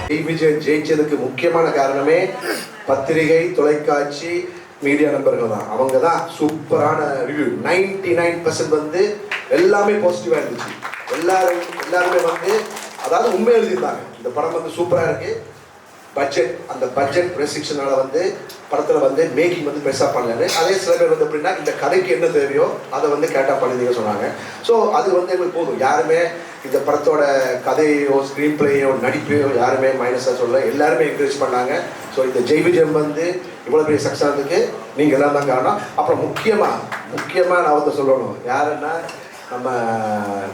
விஜய் ஜெயிச்சதுக்கு முக்கியமான காரணமே பத்திரிகை, தொலைக்காட்சி, மீடியா நண்பர்கள் தான். அவங்க தான் சூப்பரான ரிவ்யூ. 99% வந்து எல்லாமே பாசிட்டிவாக இருந்துச்சு. எல்லாருமே வந்து அதாவது உண்மை எழுதியிருந்தாங்க. இந்த படம் வந்து சூப்பராக இருக்கு. அந்த பட்ஜெட் ரெஸ்ட்ரிக்ஷனால வந்து படத்தில் வந்து மேக்கிங் வந்து பெருசாக பண்ணலன்னு. அதே சில பேர் வந்து எப்படின்னா இந்த கதைக்கு என்ன தேவையோ அதை வந்து கேட்டால் பண்ணிங்க சொன்னாங்க. ஸோ அது வந்து எங்களுக்கு போதும். யாருமே இந்த படத்தோட கதையோ ஸ்க்ரீன் பிளேயோ நடிப்பையோ யாருமே மைனஸாக சொல்ல, எல்லாருமே என்கரேஜ் பண்ணாங்க. ஸோ இந்த ஜெய் விஜயம் வந்து இவ்வளோ பெரிய சக்ஸஸ் ஆனதுக்கு நீங்கள் எல்லாம் தான் காரணம். அப்புறம் முக்கியமாக நான் வந்து சொல்லணும், யாருன்னா நம்ம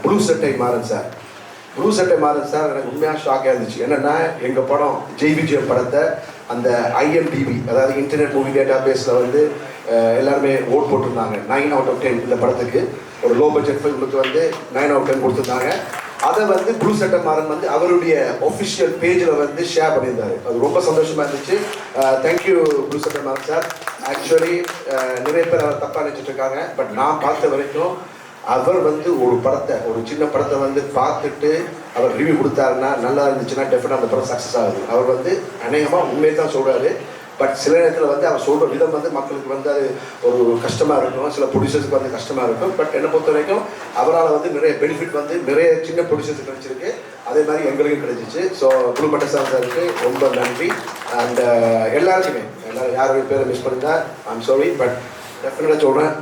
ப்ளூ சட்டை மாறன் சார். ப்ளூ சட்டை மாறன் சார் எனக்கு உண்மையாக ஷாக்காக இருந்துச்சு. என்னென்னா எங்கள் படம் ஜெய் விஜயம் படத்தை அந்த IMDb அதாவது இன்டர்நெட் மூவி டேட்டா பேஸில் வந்து எல்லாருமே ஓட் போட்டிருந்தாங்க. 9/10 இந்த படத்துக்கு. ஒரு லோ பட்ஜெட் ஃபில்முக்கு வந்து 9/10 கொடுத்துருந்தாங்க. அதை வந்து ப்ளூ சட்டை மாறன் வந்து அவருடைய ஒஃபிஷியல் பேஜில் வந்து ஷேர் பண்ணியிருந்தாரு. அது ரொம்ப சந்தோஷமாக இருந்துச்சு. தேங்க்யூ ப்ளூ சட்டை மாறன் சார். ஆக்சுவலி நிறைய பேர் அவர் தப்பாக நினச்சிட்டு இருக்காங்க. பட் நான் பார்த்த வரைக்கும் அவர் வந்து ஒரு சின்ன படத்தை வந்து பார்த்துட்டு அவர் ரிவ்யூ கொடுத்தாருன்னா நல்லா இருந்துச்சுன்னா டெஃபினட்டாக அந்த படம் சக்ஸஸ் ஆகுது. அவர் வந்து அநேகமாக உண்மையை தான் சொல்கிறாரு. பட் சில நேரத்தில் வந்து அவர் சொல்கிற விதம் வந்து மக்களுக்கு வந்து அது ஒரு கஷ்டமாக இருக்கும், சில ப்ரொடியூசர்ஸுக்கு வந்து கஷ்டமாக இருக்கும். பட் என்னை பொறுத்த வரைக்கும் அவரால் வந்து நிறைய பெனிஃபிட் வந்து நிறைய சின்ன ப்ரொடியூசர்ஸ் கிடைச்சிருக்கு. அதே மாதிரி எங்களுக்கும் கிடைச்சிச்சு. ஸோ ப்ளூ பட்டை சாருக்கு ரொம்ப நன்றி. அண்ட் எல்லாருமே யாருடைய பேரை மிஸ் பண்ணியிருந்தா ஐம் சாரி. பட் டெஃபினட்டாக சொல்கிறேன்,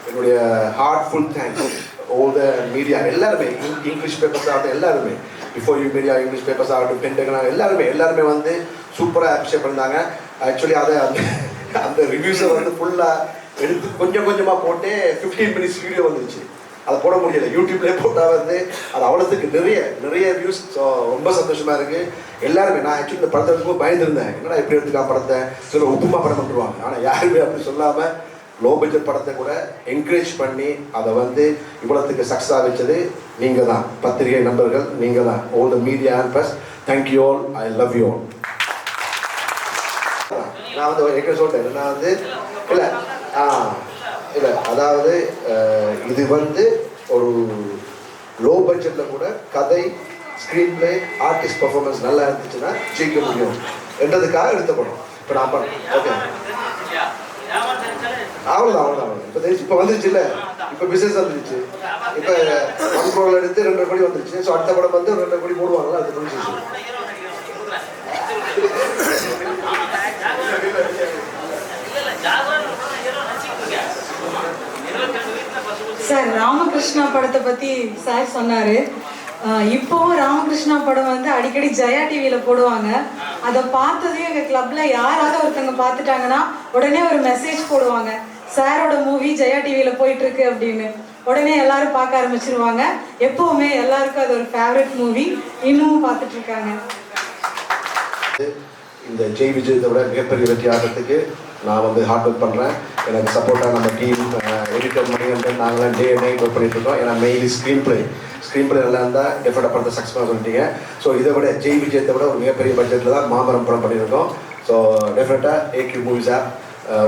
என்னுடைய heartful thanks all the media எல்லாருமே, இங்கிலீஷ் பேப்பர்ஸ் ஆகட்டும், எல்லாருமே before you media, English papers ஆகட்டும், பென்டகன், எல்லாருமே வந்து சூப்பராக அப்ரிஷியேட் பண்ணியிருந்தாங்க. ஆக்சுவலி அதை அந்த ரிவ்யூஸை வந்து ஃபுல்லாக எடுத்து கொஞ்சமாக போட்டு 15 minutes வீடியோ வந்துருச்சு. அதை போட முடியலை. யூடியூப்லேயே போட்டால் வந்து அது அவ்வளோத்துக்கு நிறைய வியூஸ். ஸோ ரொம்ப சந்தோஷமாக இருக்குது. எல்லாருமே நான் ஆக்சுவலி இந்த படத்தை எடுத்துக்கும் பயந்துருந்தேன். என்னடா எப்படி எடுத்துக்கா படத்தை, சில உப்புமா படம் பண்ணுவாங்க. ஆனால் யாருமே அப்படி சொல்லாமல் லோ பட்ஜெட் படத்தை கூட என்கரேஜ் பண்ணி அதை வந்து இவ்வளோத்துக்கு சக்ஸஸ் ஆகிச்சது நீங்கள் தான், பத்திரிகை நண்பர்கள் நீங்கள் தான். All the media and plus thank you all. I love you all. நான் வந்து எங்கே சொல்லிட்டேன், நான் வந்து இல்லை அதாவது இது வந்து ஒரு லோ பட்ஜெட்டில் கூட கதை, ஸ்க்ரீன் பிளே, ஆர்டிஸ்ட் பர்ஃபார்மன்ஸ் நல்லா இருந்துச்சுன்னா ஜெயிக்க முடியும் என்றதுக்காக எடுத்த படம். இப்போ நான் பண்ணேன். ஓகே, அவ்வளோதான். இப்போ வந்துருச்சு இல்லை, இப்போ பிஸ்னஸ் வந்துருச்சு. இப்போ 1 crore எடுத்து 2.5 கோடி வந்துருச்சு. ஸோ அடுத்த படம் வந்து 2.5 கோடி போடுவாங்களா, அது முடிஞ்சிச்சு. சார் ராமகிருஷ்ணா படத்தை பற்றி சார் சொன்னார். இப்போவும் ராமகிருஷ்ணா படம் வந்து அடிக்கடி ஜெயா டிவியில் போடுவாங்க. அதை பார்த்ததையும் எங்கள் கிளப்பில் யாராவது ஒருத்தவங்க பார்த்துட்டாங்கன்னா உடனே ஒரு மெசேஜ் போடுவாங்க, சாரோட மூவி ஜெயா டிவியில் போயிட்டுருக்கு அப்படின்னு. உடனே எல்லாரும் பார்க்க ஆரம்பிச்சிருவாங்க. எப்போவுமே எல்லாருக்கும் அது ஒரு ஃபேவரட் மூவி. இன்னமும் பார்த்துட்ருக்காங்க. இந்த ஜெய் விஜயத்தை விட மிகப்பெரிய வெற்றி ஆகிறதுக்கு நான் வந்து ஹார்ட் ஒர்க் பண்ணுறேன். எனக்கு சப்போர்ட்டாக நம்ம டீம், எடிட்டர் மணிகண்டன், நாங்களாம் டே நைட் ஒர்க் பண்ணிட்டுருக்கோம். ஏன்னா மெயின்லி ஸ்க்ரீன் பிளே நல்லா இருந்தால் டெஃபினட்டாக படத்தை சக்ஸஸ்ஃபுல்லாக சொல்லிட்டீங்க. ஸோ இதை விட ஜெய் விஜயத்தை விட ஒரு மிகப்பெரிய பட்ஜெட்டில் தான் மாமரம் படம் பண்ணியிருக்கோம். ஸோ டெஃபினட்டாக AQ மூவிஸ் ஆப்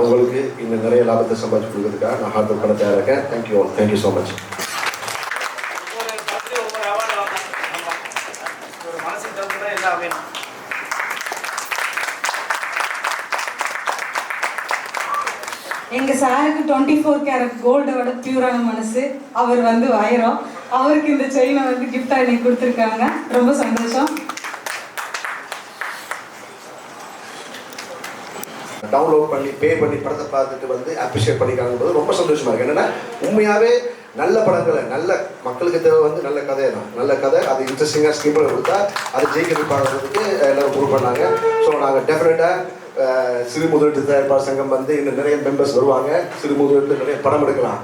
உங்களுக்கு இன்னும் நிறைய லாபத்தை சம்பாதிச்சு கொடுக்கறதுக்காக நான் ஹார்ட் ஒர்க் பண்ண தயாராக இருக்கேன். Thank you all. Thank you so much. எங்கள் சாருக்கு 24 கேரட் கோல்டோட பியூரான மனசு. அவர் வந்து வைரம். அவருக்கு இந்த செயினை வந்து கிஃப்டாக எனக்கு கொடுத்துருக்காங்க. ரொம்ப சந்தோஷம். டவுன்லோட் பண்ணி பே பண்ணி படத்தை பார்த்துட்டு வந்து அப்ரிஷியேட் பண்ணிக்காங்கும்போது ரொம்ப சந்தோஷமாக இருக்குது. என்னென்னா உண்மையாகவே நல்ல படங்களை, நல்ல மக்களுக்கு தேவை வந்து நல்ல கதை தான். நல்ல கதை அது இன்ட்ரெஸ்டிங்காக ஸ்கிரிப்டில் கொடுத்தா அது ஜெயிக்க பார்க்கறதுக்கு எல்லோரும் ப்ரூவ் பண்ணாங்க. ஸோ நாங்கள் டெஃபினட்டாக சிறு முதலீட்டு தயாரிப்பாளர் சங்கம் வந்து இன்னும் நிறைய மெம்பர்ஸ் வருவாங்க. சிறு முதலீட்டு நிறைய படம் எடுக்கலாம்.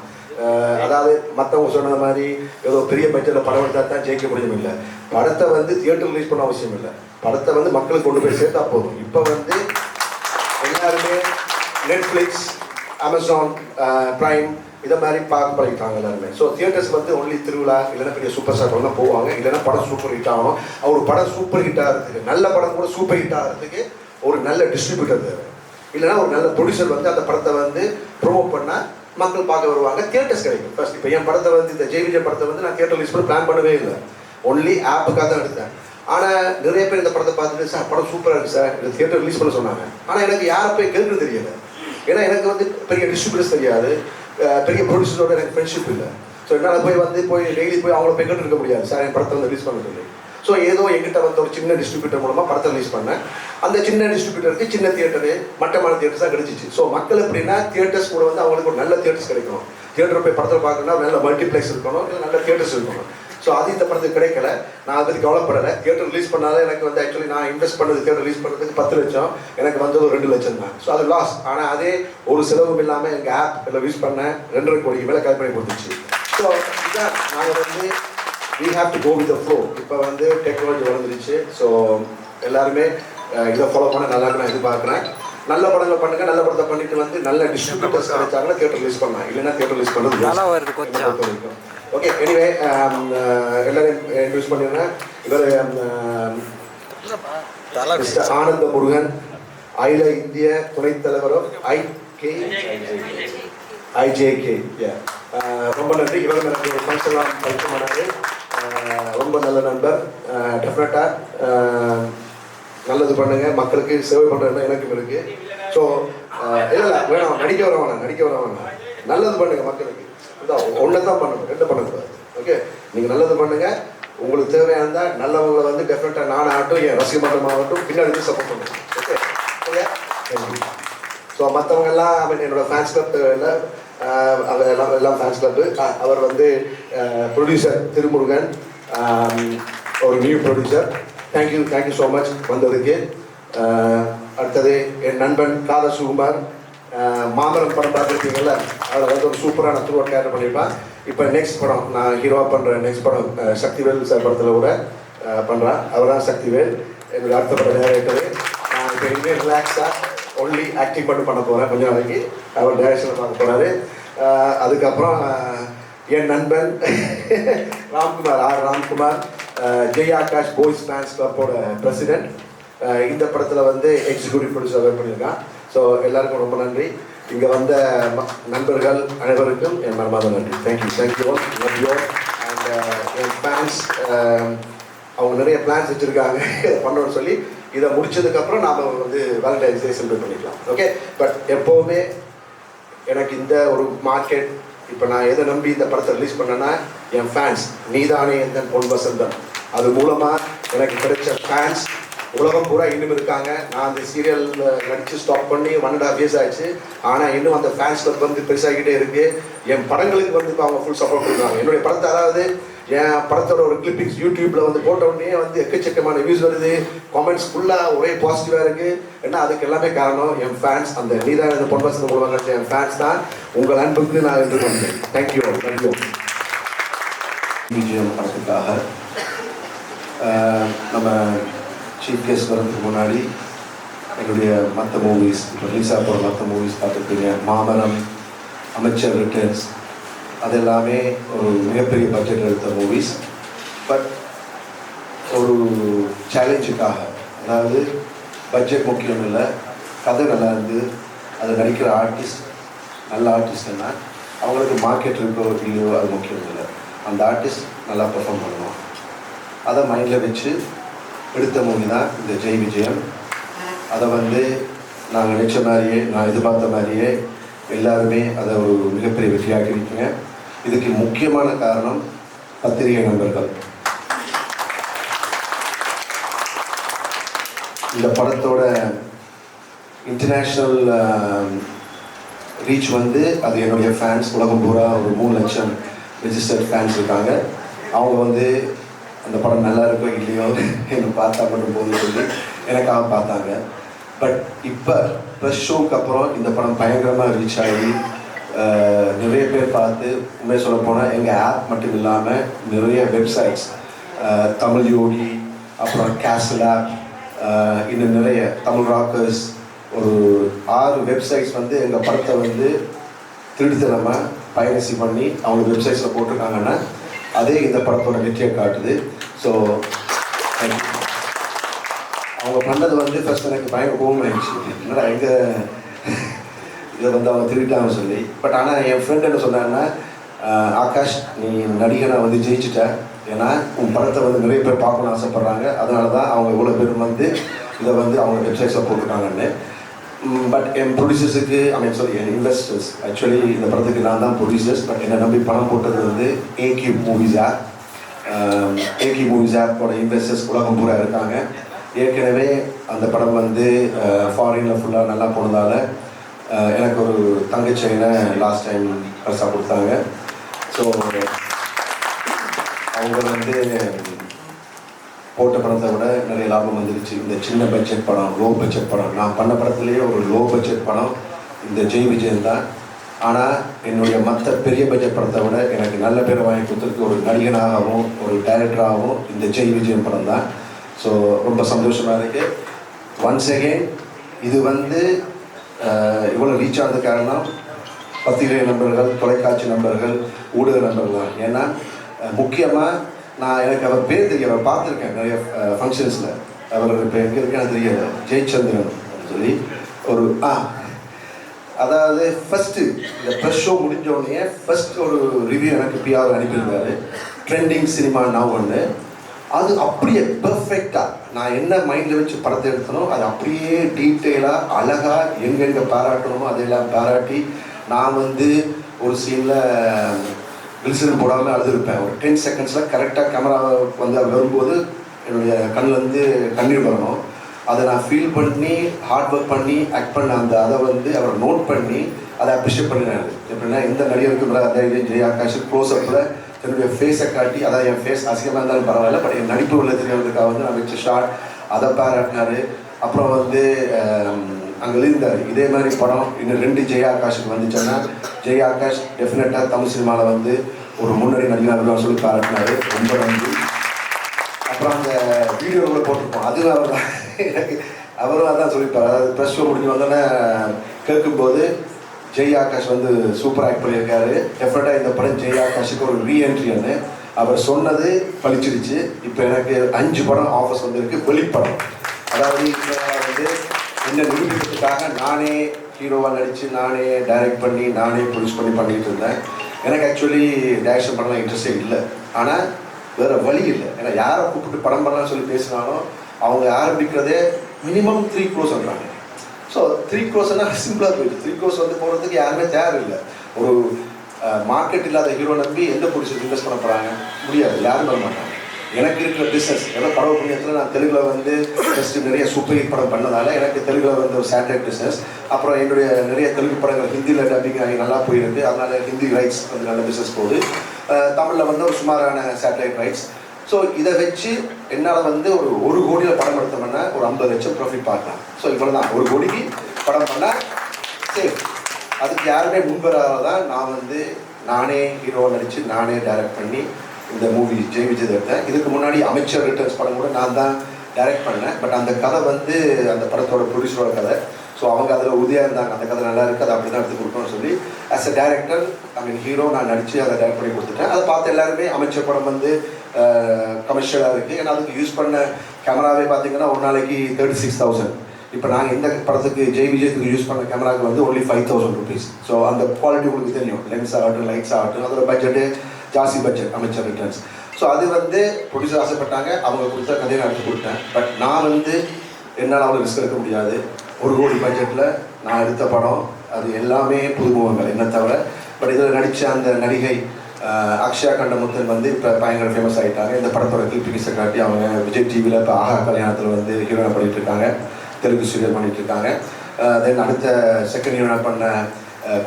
அதாவது மற்றவங்க சொன்ன மாதிரி ஏதோ பெரிய பட்ஜெட்டில் படம் எடுத்தால் தான் ஜெயிக்க முடியும் இல்லை. படத்தை வந்து தியேட்டர் ரிலீஸ் பண்ண அவசியம் இல்லை. படத்தை வந்து மக்களுக்கு கொண்டு போய் சேர்த்தா போதும். இப்போ வந்து எல்லாருமே நெட்ஃப்ளிக்ஸ், அமேசான் ப்ரைம் இதை மாதிரி பார்க்க பழகிட்டாங்க எல்லாருமே. ஸோ தியேட்டர்ஸ் வந்து ஒன்லி திருவிழா இல்லைன்னா பெரிய சூப்பர் ஸ்டார் படம் தான் போவாங்க. இல்லைன்னா படம் சூப்பர் ஹிட் ஆகணும். ஒரு படம் சூப்பர் ஹிட் ஆகிறதுக்கு, நல்ல படம் கூட சூப்பர் ஹிட் ஆகிறதுக்கு ஒரு நல்ல டிஸ்ட்ரிபியூட்டர் தேவை. இல்லைன்னா ஒரு நல்ல ப்ரொடியூசர் வந்து அந்த படத்தை வந்து ப்ரொமோட் பண்ணால் மக்கள் பார்க்க வருவாங்க. தியேட்டர்ஸ் கிடைக்கும். ஃபர்ஸ்ட் இப்போ என் படத்தை வந்து இந்த ஜெய் விஜய் படத்தை வந்து நான் தியேட்டர் ரிலீஸ் பண்ண பிளான் பண்ணவே இல்லை. ஒன்லி ஆப்புக்காக தான் எடுத்தேன். ஆனால் நிறைய பேர் இந்த படத்தை பார்த்துட்டு சார் படம் சூப்பராக இருக்குது சார் இந்த தியேட்டர் ரிலீஸ் பண்ண சொன்னாங்க. ஆனால் எனக்கு யாரை போய் கேட்குறது தெரியல. ஏன்னா எனக்கு வந்து பெரிய டிஸ்ட்ரிபியூட்டர்ஸ் தெரியாது, பெரிய ப்ரொடியூசரோட எனக்கு ஃப்ரெண்ட்ஷிப் இல்லை. ஸோ என்னால் போய் டெய்லி போய் அவங்கள போய் கேட்டு இருக்க முடியாது சார் என் படத்தை வந்து ரிலீஸ் பண்ண சொல்லி. ஸோ ஏதோ எங்கிட்ட வந்து ஒரு சின்ன டிஸ்ட்ரிபியூட்டர் மூலமாக படத்தை ரிலீஸ் பண்ணேன். அந்த சின்ன டிஸ்ட்ரிபியூட்டருக்கு சின்ன தியேட்டரு மட்டமான தியேட்டர்ஸ் தான் கிடைச்சிச்சு. ஸோ மக்கள் எப்படின்னா தியேட்டர்ஸ் கூட வந்து அவங்களுக்கு ஒரு நல்ல தியேட்டர்ஸ் கிடைக்கணும். தியேட்டர் போய் படத்தில் பார்க்கணும்னா நல்ல மல்டிப்ளெக்ஸ் இருக்கணும், இல்லை நல்ல தியேட்டர்ஸ் இருக்கணும். ஸோ அது இந்த படத்துக்கு கிடைக்கல. நான் அதை பற்றி கவலைப்படலை. தியேட்டர் ரிலீஸ் பண்ணாலும் எனக்கு வந்து ஆக்சுவலி நான் இன்வெஸ்ட் பண்ணது தியேட்டர் ரிலீஸ் பண்ணுறதுக்கு 10 லட்சம், எனக்கு வந்து ஒரு 2 லட்சம் தான். ஸோ அது லாஸ். ஆனால் அதே ஒரு செலவும் இல்லாமல் எங்கள் ஆப் எல்லாம் யூஸ் பண்ண 2.5 கோடிக்கு மேலே கலெக்ட் பண்ணி கொடுத்துச்சு. ஸோ இதான் நாங்கள் வந்து we have to go with the flow. இப்போ வந்து டெக்னாலஜி வளர்ந்துருச்சு. ஸோ எல்லாருமே இதை ஃபாலோ பண்ண நல்லா நான் எதிர்பார்க்குறேன். நல்ல படங்கள் பண்ணுங்க, நல்ல படத்தை பண்ணிட்டு வந்து நல்ல டிஸ்ட்ரிபியூட்டர்ஸ் கிடைச்சாங்கன்னா தியேட்டர் ரிலீஸ் பண்ணலாம், இல்லைன்னா தியேட்டர் ரிலீஸ் பண்ணுறது. ஓகே, எனிவே எல்லாரையும் இன்ட்ரடியூஸ் பண்ணிடுறேன். இவர் ஆனந்த முருகன், அகில இந்திய துணைத் தலைவரும் ஐஜேகே. ரொம்ப நன்றி. இவர் எனக்கு ஃபங்க்ஷன்லாம் பரிச்சயமானாரு. ரொம்ப நல்ல நண்பர். டெஃபினட்டாக நல்லது பண்ணுங்க, மக்களுக்கு சேவை பண்ணுறதுனா எனக்கும் இருக்கு. ஸோ இல்லை வேணாம், நடிக்க வர வேணாம், நல்லது பண்ணுங்க மக்களுக்கு. ஒன்று தான் பண்ணணும், 2 பண்ணக்கூடாது. ஓகே, நீங்கள் நல்லது பண்ணுங்க. உங்களுக்கு தேவையானதா நல்லவங்களை வந்து டெஃபினட்டாக நான் ஆகட்டும், என் ரசிக மன்றமாகட்டும் பின்னாடி வந்து சப்போர்ட் பண்ணுங்க. Okay, thank you. ஸோ மற்றவங்கெல்லாம் என்னோட ஃபேன்ஸ் கிளப் இல்லை, எல்லாம் ஃபேன்ஸ் கிளப்பு. அவர் வந்து ப்ரொடியூசர் திருமுருகன், ஒரு new producer. Thank you so much வந்ததுக்கு. அடுத்தது என் நண்பன் காத சுகுமார். மாமரம் படம் பார்த்துருக்கீங்கல்ல, அதில் வந்து ஒரு சூப்பரான த்ரூ கேரக்டர் பண்ணியிருப்பான். இப்போ நெக்ஸ்ட் படம் நான் ஹீரோவாக பண்ணுற நெக்ஸ்ட் படம் சக்திவேல் சார் படத்தில் கூட பண்ணுறான். அவர் தான் சக்திவேல். என்னோட அடுத்த படம் டேரக்டரு. நான் இப்போ இனிமேல் ரிலாக்ஸாக ஒன்லி ஆக்டிங் மட்டும் பண்ண போகிறேன் கொஞ்ச நாளைக்கு. அவர் டைரக்ஷனில் பார்க்க போகிறாரு. அதுக்கப்புறம் என் நண்பன் ராம்குமார், ஜெய் ஆகாஷ் பாய்ஸ் ஃபேன்ஸ் கிளப்போட பிரசிடென்ட். இந்த படத்தில் வந்து எக்ஸிக்யூட்டிவ் ப்ரொடியூசர் பண்ணியிருக்கான். ஸோ எல்லாருக்கும் ரொம்ப நன்றி. இங்கே வந்த நண்பர்கள் அனைவருக்கும் என் மனமார்ந்த நன்றி. Thank you and N fans. அவங்க நிறைய பிளான்ஸ் வச்சுருக்காங்க பண்ணணும்னு சொல்லி. இதை முடிச்சதுக்கப்புறம் நாம் வந்து வேலண்டைன்ஸ் டே செலிப்ரேட் பண்ணிக்கலாம். ஓகே, பட் எப்போவுமே எனக்கு இந்த ஒரு மார்க்கெட், இப்போ நான் எதை நம்பி இந்த படத்தை ரிலீஸ் பண்ணேன்னா என் ஃபேன்ஸ். நீதானே எந்த பொன் வசந்தம், அது மூலமாக எனக்கு கிடைச்ச ஃபேன்ஸ் உலகம் பூரா இன்னும் இருக்காங்க. நான் அந்த சீரியலில் நடித்து ஸ்டாப் பண்ணி 1.5 years ஆச்சு. ஆனால் இன்னும் அந்த ஃபேன்ஸ் கிளப் வந்து பெருசாகிக்கிட்டே இருக்குது. என் படங்களுக்கு வந்து இப்போ அவங்க ஃபுல் சப்போர்ட் பண்ணுறாங்க. என்னுடைய படத்தை, அதாவது என் படத்தோட ஒரு கிளிப்பிங்ஸ் யூடியூப்பில் வந்து போட்ட உடனே வந்து எக்கச்சக்கமான வியூஸ் வருது, கமெண்ட்ஸ் ஃபுல்லாக ஒரே பாசிட்டிவாக இருக்குது. ஏன்னா அதுக்கு எல்லாமே காரணம் என் ஃபேன்ஸ். அந்த நீதான் இந்த பொன் வசந்தம் மூலமாக கிடைச்ச என் ஃபேன்ஸ் தான். உங்கள் அன்புக்கு நான் என்று வந்தேன். தேங்க்யூ. விஜயம் படத்துக்காக நம்ம சீஃப் கெஸ்ட் வரதுக்கு முன்னாடி என்னுடைய மற்ற மூவிஸ், இப்போ ரிலீஸாக போகிற மற்ற மூவிஸ் பார்த்துருப்பீங்க. மாமரம், அமைச்சர் ரிட்டர்ன்ஸ், அது எல்லாமே ஒரு மிகப்பெரிய பட்ஜெட் எடுத்த மூவிஸ். பட் ஒரு சேலஞ்சுக்காக, அதாவது பட்ஜெட் முக்கியம் இல்லை, கதை நல்லா இருந்து அது நடிக்கிற ஆர்டிஸ்ட் நல்ல ஆர்டிஸ்ட்னா அவங்களுக்கு மார்க்கெட் இருக்கோ இல்லையோ அது முக்கியம் இல்லை, அந்த ஆர்டிஸ்ட் நல்லா பெர்ஃபார்ம் பண்ணணும். அதை மைண்டில் வச்சு எடுத்த மூவி தான் இந்த ஜெய் விஜயம். அதை வந்து நாங்கள் நினச்ச மாதிரியே, நான் எதிர்பார்த்த மாதிரியே எல்லாருமே அதை ஒரு மிகப்பெரிய வெற்றியாக இருக்கீங்க. இதுக்கு முக்கியமான காரணம் பத்திரிகை நண்பர்கள். இந்த படத்தோட இன்டர்நேஷ்னல் ரீச் வந்து அது என்னுடைய ஃபேன்ஸ். உலகம் பூரா ஒரு 3 லட்சம் ரெஜிஸ்டர்ட் ஃபேன்ஸ் இருக்காங்க. அவங்க வந்து அந்த படம் நல்லா இருக்கோ இல்லையோ எனக்கு பார்த்தா மட்டும் போது சொல்லி எனக்காக பார்த்தாங்க. பட் இப்போ ப்ரெஸ் ஷோக்கு அப்புறம் இந்த படம் பயங்கரமாக ரீச் ஆகி நிறைய பேர் பார்த்து, உண்மையை சொல்ல போனால் எங்கள் ஆப் மட்டும் இல்லாமல் நிறைய வெப்சைட்ஸ், தமிழ் யோகி, அப்புறம் கேசல் ஆப், இன்னும் நிறைய தமிழ் ராக்கர்ஸ், ஒரு 6 வெப்சைட்ஸ் வந்து எங்கள் படத்தை வந்து திருடுத்தனமாக பைரசி பண்ணி அவங்க வெப்சைட்ஸில் போட்டிருக்காங்கன்னா அதே இந்த படத்தோட வெற்றியை காட்டுது. ஸோ அவங்க பண்ணது வந்து ஃபஸ்ட் எனக்கு பயங்கர கோவம் ஆயிடுச்சு. என்னடா எங்கே இதை வந்து அவங்க திருட்டாங்க சொல்லி. பட் ஆனால் என் ஃப்ரெண்ட் என்ன சொன்னாங்கன்னா, ஆகாஷ் நீ நடிகனை வந்து ஜெயிச்சுட்ட, ஏன்னா உன் படத்தை வந்து நிறைய பேர் பார்க்கணும்னு ஆசைப்பட்றாங்க. அதனால தான் அவங்க இவ்வளோ பேர் வந்து இதை வந்து அவங்க வெப்சைட்ஸில் போட்டிருக்காங்கன்னு. பட் என் ப்ரொடியூசர்ஸுக்கு என் இன்வெஸ்டர்ஸ் ஆக்சுவலி இந்த படத்துக்கு நான் தான் ப்ரொடியூசர்ஸ். பட் என்னை நம்பி பணம் போட்டது வந்து ஏகி மூவிஸ் ஆப். ஏகி மூவிஸ் ஆப்போட இன்வெஸ்டர்ஸ் உலகம் பூரா இருக்காங்க. ஏற்கனவே அந்த படம் வந்து ஃபாரினில் ஃபுல்லாக நல்லா போனதால் எனக்கு ஒரு தங்கச்செயினை லாஸ்ட் டைம் பரிசாக கொடுத்தாங்க. ஸோ அவங்க வந்து போட்ட படத்தை விட நிறைய லாபம் வந்துருச்சு. இந்த சின்ன பட்ஜெட் படம், லோ பட்ஜெட் படம், நான் பண்ண படத்துலேயே ஒரு லோ பட்ஜெட் படம் இந்த ஜெய் விஜயன் தான். ஆனால் என்னுடைய மற்ற பெரிய பட்ஜெட் படத்தை விட எனக்கு நல்ல பேரை வாங்கி கொடுத்துருக்கு ஒரு நடிகனாகவும் ஒரு டைரக்டராகவும் இந்த ஜெய் விஜயன் படம் தான். ஸோ ரொம்ப சந்தோஷமாக இருக்குது. ஒன்ஸ் அகெயின் இது வந்து இவ்வளோ ரீச் ஆனது காரணம் பத்திரிகை நண்பர்கள், தொலைக்காட்சி நண்பர்கள், ஊடக நண்பர்கள் தான். ஏன்னா முக்கியமாக எனக்கு அவர் பேர் தெரியும், அவர் பார்த்துருக்கேன் நிறைய ஃபங்க்ஷன்ஸில். அவர் இப்போ எங்கே இருக்கேன்னு தெரியல, ஜெயச்சந்திரன் சொல்லி ஒரு அதாவது ஃபஸ்ட்டு இந்த ப்ரெஸ் ஷோ முடிஞ்சோடனே ஃபஸ்ட் ஒரு ரிவ்யூ எனக்கு பிஆர் அனுப்பியிருந்தார். ட்ரெண்டிங் சினிமா நான் ஒன்று. அது அப்படியே பெர்ஃபெக்டாக நான் என்ன மைண்டில் வச்சு படத்தை எடுத்தனோ அது அப்படியே டீட்டெயிலாக அழகாக எங்கெங்கே பாராட்டணுமோ அதையெல்லாம் பாராட்டி நான் வந்து ஒரு சீனில் வில்சன் போடாமல் அழுதுருப்பேன். ஒரு 10 செகண்ட்ஸில் கரெக்டாக கேமரா வந்து அது வரும்போது என்னுடைய கண்ணிலேருந்து கண்ணீர் வரணும். அதை நான் ஃபீல் பண்ணி ஹார்ட் ஒர்க் பண்ணி ஆக்ட் பண்ண அதை வந்து அவர் நோட் பண்ணி அதை அப்ரிஷியேட் பண்ணினார். எப்படின்னா இந்த நடிகருக்கு தைரியம் ஜெய் ஆகாஷ் க்ளோஸ்அப்பில் என்னுடைய ஃபேஸை காட்டி, அதாவது என் ஃபேஸ் அசிங்கமாக இருந்தாலும் பரவாயில்ல, பட் என் நடிப்பு உள்ள தெரியறதுக்காக வந்து நான் வச்ச ஷார்ட் அதை பாராட்டினார். அப்புறம் வந்து அங்கே இருந்தார். இதே மாதிரி படம் இன்னும் 2 ஜெய் ஆகாஷுக்கு வந்துச்சுன்னா ஜெய் ஆகாஷ் டெஃபினட்டாக தமிழ் சினிமாவில் வந்து ஒரு முன்னணி நடிகர் சொல்லி பாராட்டினார். ரொம்ப நன்றி. அப்புறம் அந்த வீடியோவில் போட்டிருப்போம், அதுவும் அவர் தான் எனக்கு அவரும் அதான் சொல்லியிருப்பார். அதாவது ப்ரெஸ் ஷோ முடிஞ்சு வந்தோன்னே கேட்கும்போது ஜெய் ஆகாஷ் வந்து சூப்பர் ஆக்ட் பண்ணியிருக்காரு, டெஃபினட்டாக இந்த படம் ஜெய் ஆகாஷுக்கு ஒரு ரீஎன்ட்ரின்னு அவர் சொன்னது பழிச்சிருச்சு. இப்போ எனக்கு 5 படம் ஆஃபர்ஸ் வந்திருக்கு வெளிப்படம். அதாவது இப்போ வந்து இந்த நிரூபிக்கிறதுக்காக நானே ஹீரோவாக நடித்து நானே டைரக்ட் பண்ணி நானே ப்ரொடியூஸ் பண்ணி பண்ணிகிட்டு இருந்தேன். எனக்கு ஆக்சுவலி டைரக்ஷன் பண்ணலாம் இன்ட்ரெஸ்டே இல்லை. ஆனால் வேறு வழி இல்லை. ஏன்னா யாரை கூப்பிட்டு படம் பண்ணலாம்னு சொல்லி பேசினாலும் அவங்க ஆரம்பிக்கிறதே மினிமம் 3 crores சொல்கிறாங்க. ஸோ 3 crores சிம்பிளாக போயிடுது. 3 crores வந்து போகிறதுக்கு யாருமே தயார் இல்லை. ஒரு மார்க்கெட் இல்லாத ஹீரோ நம்பி எந்த ப்ரொடியூசர் இன்வெஸ்ட் பண்ண போகிறாங்க? முடியாது, யாரும் வர மாட்டாங்க. எனக்கு இருக்கிற பிஸ்னஸ் ஏதோ கடவுள் புண்ணியத்தில் நான் தெலுங்கில் வந்து ஃபஸ்ட்டு நிறைய சூப்பர் ஹிட் படம் பண்ணதால் எனக்கு தெலுங்கில் வந்து ஒரு சேட்டலைட் பிஸ்னஸ். அப்புறம் என்னுடைய நிறைய தெலுங்கு படங்கள் ஹிந்தியில் டப்பிங் ஆகி நல்லா போயிருக்கு. அதனால் ஹிந்தி ரைட்ஸ் வந்து நல்ல பிஸ்னஸ் போகுது. தமிழில் வந்து ஒரு சுமாரான சேட்டலைட் ரைட்ஸ். ஸோ இதை வச்சு என்னால் வந்து ஒரு கோடியில் படம் எடுத்தோம்னா ஒரு 50 லட்சம் ப்ராஃபிட் பார்க்கலாம். ஸோ இவ்வளோ தான், 1 கோடிக்கு படம் பண்ணால் சேஃப். அதுக்கு யாருமே முன்வராதான் நான் வந்து நானே ஹீரோ நடித்து நானே டைரக்ட் பண்ணி இந்த மூவி ஜெய் விஜய் எடுத்தேன். இதுக்கு முன்னாடி அமைச்சர் ரிட்டர்ன்ஸ் படம் கூட நான் தான் டைரக்ட் பண்ணேன். பட் அந்த கதை வந்து அந்த படத்தோட ப்ரொடியூசரோட கதை. ஸோ அவங்க அதில் உதவியாக இருந்தாங்க, அந்த கதை நல்லா இருக்குது, அதை அப்படி தான் எடுத்து கொடுக்கணும்னு சொல்லி ஆஸ் அ டேரக்டர் ஹீரோ நான் நடித்து அதை டைரக்ட் பண்ணி கொடுத்துட்டேன். அதை பார்த்து எல்லாருமே அமைச்சர் படம் வந்து கமர்ஷியலாக இருக்குது. ஏன்னா அதுக்கு யூஸ் பண்ண கேமராவே பார்த்தீங்கன்னா ஒரு நாளைக்கு 36,000. இப்போ நாங்கள் இந்த படத்துக்கு ஜெய் விஜயத்துக்கு யூஸ் பண்ண கேமராவுக்கு வந்து ஒன்லி 5,000 rupees. ஸோ அந்த குவாலிட்டி உங்களுக்கு தெரியும், லென்ஸ் ஆகட்டும் லைட்ஸ் ஆகட்டும், அதோட பட்ஜெட்டு ஜாஸ்தி பட்ஜெட் அமைச்சர் ரிட்டர்ன்ஸ். ஸோ அது வந்து ப்ரொடியூசர் ஆசைப்பட்டாங்க, அவங்க கொடுத்த கதையை நான் எடுத்து கொடுத்தேன். பட் நான் வந்து என்னால் அவ்வளோ ரிஸ்க் எடுக்க முடியாது. 1 கோடி பட்ஜெட்டில் நான் எடுத்த படம் அது எல்லாமே புதுமுகங்கள் என்ன தவிர. பட் இதில் நடித்த அந்த நடிகை அக்ஷயா கண்டமுத்தன் வந்து இப்போ பயங்கர ஃபேமஸ் ஆகிட்டாங்க. இந்த படத்தோட கிளிப்பிங்ஸை காட்டி அவங்க விஜய் டிவியில் இப்போ ஆஹா கல்யாணத்தில் வந்து ஹீரோயினாக பண்ணிகிட்டு இருக்காங்க, தெலுங்கு சீரியல் பண்ணிகிட்டு இருக்காங்க. தென் அடுத்த செகண்ட் ஹீரோயினாக பண்ண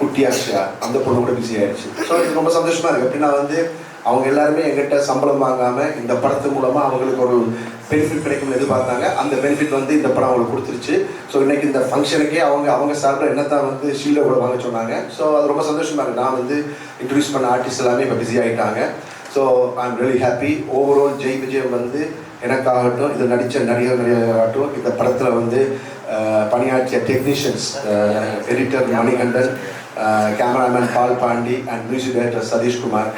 குட்டி அக்ஷயா, அந்த பொண்ணு கூட பிஸி ஆகிடுச்சு. ஸோ இது ரொம்ப சந்தோஷமாக இருக்குது. எப்படின்னா வந்து அவங்க எல்லாருமே எங்கிட்ட சம்பளம் வாங்காமல் இந்த படத்து மூலமாக அவங்களுக்கு ஒரு பெனிஃபிட் கிடைக்கும்னு எதிர்பார்த்தாங்க. அந்த பெனிஃபிட் வந்து இந்த படம் அவங்களுக்கு கொடுத்துருச்சு. ஸோ இன்றைக்கி இந்த ஃபங்க்ஷனுக்கே அவங்க சார்பில் என்னத்தான் வந்து ஷீல்டை கூட வாங்க சொன்னாங்க. ஸோ அது ரொம்ப சந்தோஷமாக இருக்குது. நான் வந்து இன்ட்ரடியூஸ் பண்ண ஆர்டிஸ்ட் எல்லாமே இப்போ பிஸி ஆகிட்டாங்க. So I am really happy. Overall Jai Vijay வந்து எனக்காகட்டும், இதில் நடித்த நடிகர்களாகட்டும், இந்த படத்தில் வந்து பணியாற்றிய technicians, editor Manikandan, cameraman Pal Pandi and music director Sathishkumar.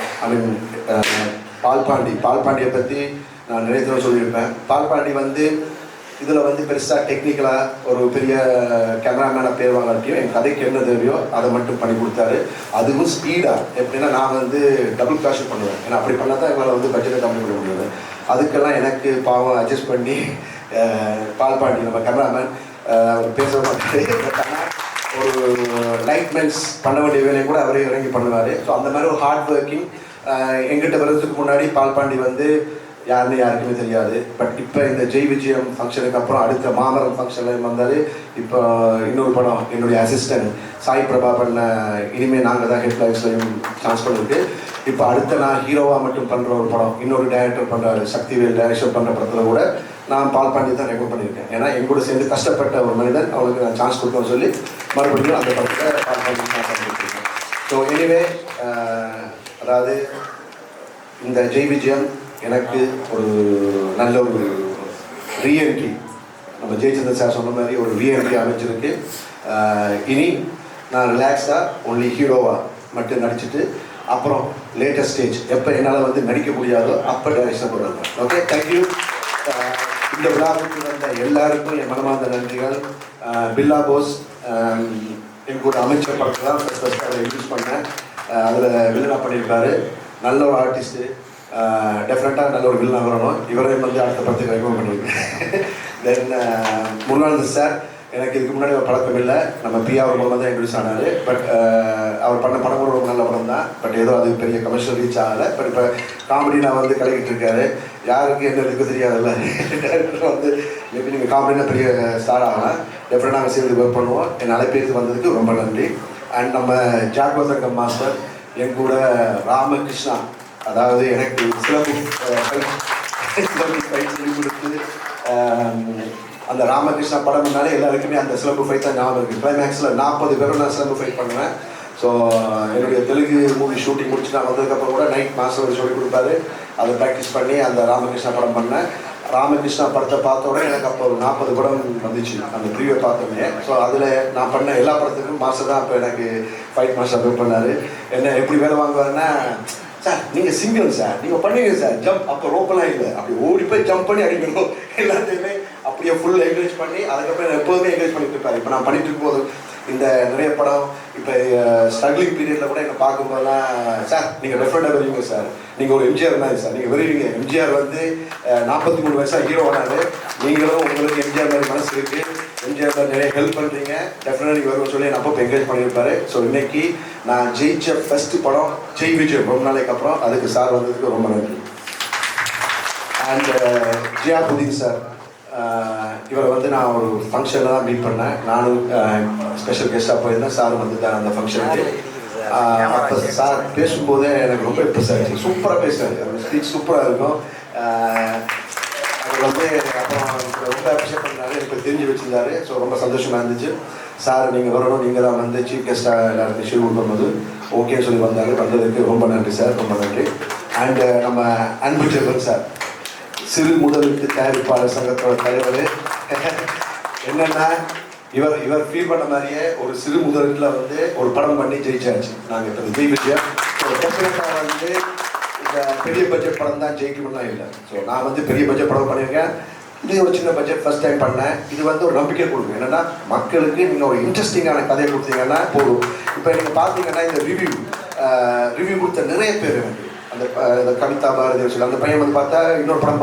Pal பாண்டியை பற்றி நான் நிறைய தடவை சொல்லியிருப்பேன். பால் பாண்டி வந்து இதில் வந்து பெருசாக டெக்னிக்கலாக ஒரு பெரிய கேமராமேனை பேர் வாங்காட்டியும் என் கதைக்கு என்ன தேவையோ அதை மட்டும் பண்ணி கொடுத்தாரு. அதுவும் ஸ்பீடாக எப்படின்னா நான் வந்து டபுள் காஷ் பண்ணுவேன், ஏன்னா அப்படி பண்ணால் தான் எங்களால் வந்து பட்ஜெட்டை கம்மி பண்ண முடியாது. அதுக்கெல்லாம் எனக்கு பாவம் அட்ஜஸ்ட் பண்ணி பால்பாண்டி நம்ம கேமராமேன் அவர் பேச மாட்டாரு, ஒரு லைட்மென்ஸ் பண்ண வேண்டிய வேலையை கூட அவரே இறங்கி பண்ணுவார். ஸோ அந்த மாதிரி ஒரு ஹார்ட் ஒர்க்கிங். எங்கிட்ட வர்றதுக்கு முன்னாடி பால்பாண்டி வந்து யாருன்னு யாருக்குமே தெரியாது. பட் இப்போ இந்த ஜெய் விஜயம் ஃபங்க்ஷனுக்கு அப்புறம் அடுத்த மாமரம் ஃபங்க்ஷனில் வந்தார். இப்போ இன்னொரு படம் என்னுடைய அசிஸ்டன்ட் சாய் பிரபா பண்ண இனிமேல் நாங்கள் தான் ஹெட் லைஃப்ஸ்லையும் சான்ஸ் பண்ணிருக்கு. இப்போ அடுத்த நான் ஹீரோவாக மட்டும் பண்ணுற ஒரு படம் இன்னொரு டைரக்டர் பண்ணுறாரு, சக்திவேல் டைரக்ஷன் பண்ணுற படத்தில் கூட நான் பால்பாண்டி தான் ரெக்கமெண்ட் பண்ணியிருக்கேன். ஏன்னா எங்கூட சேர்ந்து கஷ்டப்பட்ட ஒரு மனிதன், அவனுக்கு நான் சான்ஸ் கொடுக்கணும்னு சொல்லி மறுபடியும் அந்த படத்தில் பால்பாண்டி நான் பண்ணியிருக்கேன். ஸோ எனிவே அதாவது இந்த ஜெய் விஜயம் எனக்கு ஒரு நல்ல ஒரு ரீஎன்ட்ரி, நம்ம ஜெயச்சந்திரன் சார் சொன்ன மாதிரி ஒரு ரீஎன்ட்ரி அமைச்சிருக்கு. இனி நான் ரிலாக்ஸாக ஒன்லி ஹீரோவாக மட்டும் நடிச்சுட்டு அப்புறம் லேட்டஸ்ட் ஸ்டேஜ் எப்போ என்னால் வந்து நடிக்க முடியாதோ அப்போ டைரக்ஷன் பண்ணுவாங்க. Okay, thank you. இந்த விழாவுக்கு வந்த எல்லாருக்கும் என் மனமார்ந்த நன்றிகள். பில்லா போஸ் என் கூட அமைச்சர் படத்தில் தான் ஃபஸ்ட் அதை இன்ட்ரூஸ் பண்ணேன். அதில் வில்லனாக பண்ணியிருக்காரு. நல்ல ஒரு ஆர்டிஸ்ட்டு, டெஃபினட்டாக நல்ல ஒரு வில்லனாக வரணும். இவரையும் வந்து அடுத்த படத்துக்கு ரெக்கமெண்ட் பண்ணியிருக்கேன். தென் முருகானந்த் சார் எனக்கு இதுக்கு முன்னாடி ஒரு பழக்கம் இல்லை, நம்ம பிஆ அவர் மூலமாக தான் இன்ட்ரடியூஸ் ஆனார். பட் அவர் பண்ண படம் கூட ஒரு நல்ல படம் தான். பட் ஏதோ அது பெரிய கமர்ஷியல் ரீச் ஆகலை. பட் இப்போ காமெடி நான் வந்து கலக்கிட்டு இருக்காரு. யாருக்கு என்ன இருக்கு தெரியாதுல்ல, டேரக்டர் வந்து எப்படி நீங்கள் காமெடினா பெரிய ஸ்டார் ஆகலாம். டெஃபினட்டாக நாங்கள் சேர்ந்து ஒர்க் பண்ணுவோம். என் அழைப்பேருக்கு வந்ததுக்கு ரொம்ப நன்றி. அண்ட் நம்ம ஜாக்வசங்கம் மாஸ்டர் என் கூட ராமகிருஷ்ணா, அதாவது எனக்கு சிலம்பு ஃபைட் சொல்லி கொடுத்து அந்த ராமகிருஷ்ணா படம்னாலே எல்லாருக்குமே அந்த சிலம்பு ஃபைட் தான் ஞாபகம் இருக்குது. கிளைமேக்ஸில் 40 பேரும் நான் சிலம்பு ஃபைட் பண்ணுவேன். ஸோ என்னுடைய தெலுங்கு மூவி ஷூட்டிங் முடிச்சு நான் வந்ததுக்கப்புறம் கூட நைட் மாஸ்டர் சொல்லி கொடுப்பாரு. அதை ப்ராக்டிஸ் பண்ணி அந்த ராமகிருஷ்ணா படம் பண்ணேன். ராமகிருஷ்ணா படத்தை பார்த்த உடனே எனக்கு அப்போ ஒரு 40 படம் வந்துச்சு அந்த ப்ரீவியூ பார்த்தோமே. ஸோ அதில் நான் பண்ண எல்லா படத்துக்கும் மாஸ்டர் தான் அப்போ எனக்கு ஃபைட் மாஸ்டர் அப்ளை பண்ணார். என்ன எப்படி வேலை வாங்குவாருன்னா, சார் நீங்கள் சிங்கிள் சார், நீங்கள் பண்ணுவீங்க சார் ஜம்ப், அப்போ ரோப்பெல்லாம் இல்லை, அப்படி ஓடி போய் ஜம்ப் பண்ணி அடிக்கணும் எல்லாத்தையுமே அப்படியே ஃபுல் என்கரேஜ் பண்ணி அதுக்கப்புறம் எப்போதுமே என்கரேஜ் பண்ணிட்டு இருப்பார். இப்போ நான் பண்ணிட்டு இருக்கும்போது இந்த நிறைய படம் இப்போ ஸ்ட்ரகிளிங் பீரியடில் கூட என்னை பார்க்கும்போதெல்லாம், சார் நீங்கள் டெஃபினட்டாக வருவீங்க சார், நீங்கள் ஒரு எம்ஜிஆர் மாதிரி சார், நீங்கள் வருவீங்க. எம்ஜிஆர் வந்து 43 வயசாக ஹீரோ ஆனார், நீங்களும் உங்களுக்கு எம்ஜிஆர் மாதிரி மனசு இருக்குது, எம்ஜிஆர் மாதிரி நிறைய ஹெல்ப் பண்ணுறீங்க, டெஃபினட்டாக நீங்கள் வருவோம் சொல்லி நான் அப்போ என்கரேஜ் பண்ணியிருப்பாரு. ஸோ இன்னைக்கு நான் ஜெயிச்ச ஃபஸ்ட்டு படம் ஜெய் விஜய் ரொம்ப நாளைக்கு அப்புறம், அதுக்கு சார் வந்ததுக்கு ரொம்ப நன்றி. அண்ட் ஜியாபுதீன் சார், இவரை வந்து நான் ஒரு ஃபங்க்ஷனில் தான் மீட் பண்ணேன். நானும் ஸ்பெஷல் கெஸ்ட்டாக போயிருந்தேன். சார் வந்துட்டார் அந்த ஃபங்க்ஷனுக்கு. அப்போ சார் பேசும்போதே எனக்கு ரொம்ப இம்ப்ரெஸ் ஆகிடுச்சு. சூப்பராக பேசுகிறாரு, அவர் ஸ்பீச் சூப்பராக இருக்கும். அவர் வந்து அப்புறம் ரொம்ப அப்ரிஷியேட் பண்ணாரு, எனக்கு தெரிஞ்சு வச்சுருந்தாரு. ஸோ ரொம்ப சந்தோஷமாக இருந்துச்சு. சார் நீங்கள் வரணும், நீங்கள் தான் வந்து சீஃப் கெஸ்ட்டாக எல்லாருக்கும் ஷெடியூல் பண்ணும்போது ஓகேன்னு சொல்லி வந்தார். வந்ததுக்கு ரொம்ப நன்றி சார், ரொம்ப நன்றி. அண்டு நம்ம அன்பு ஜெபன் சார், சிறு முதலுக்கு தயாரிப்பாளர் சங்கத்தோட தலைவர். என்னன்னா இவர் ஃபீல் பண்ண மாதிரியே ஒரு சிறு முதலில் வந்து ஒரு படம் பண்ணி ஜெயிச்சாச்சு. நாங்கள் இப்போ ஜெய் விஜயம் டெஃபினட்டாக வந்து இந்த பெரிய பட்ஜெட் படம் தான் ஜெயிக்கணும்லாம் இல்லை. ஸோ நான் வந்து பெரிய பட்ஜெட் படம் பண்ணியிருக்கேன், இது ஒரு சின்ன பட்ஜெட் ஃபர்ஸ்ட் டைம் பண்ணேன். இது வந்து ஒரு நம்பிக்கை கொடுக்கும். என்னென்னா மக்களுக்கு நீங்கள் ஒரு இன்ட்ரெஸ்டிங்கான கதையை கொடுத்தீங்கன்னா போதும். இப்போ நீங்கள் பார்த்தீங்கன்னா இந்த ரிவ்யூ கொடுத்த நிறைய பேர் எனக்கு அந்த கவிதா பாரதி சொல்லி அந்த பையன் வந்து பார்த்தா இன்னொரு படம்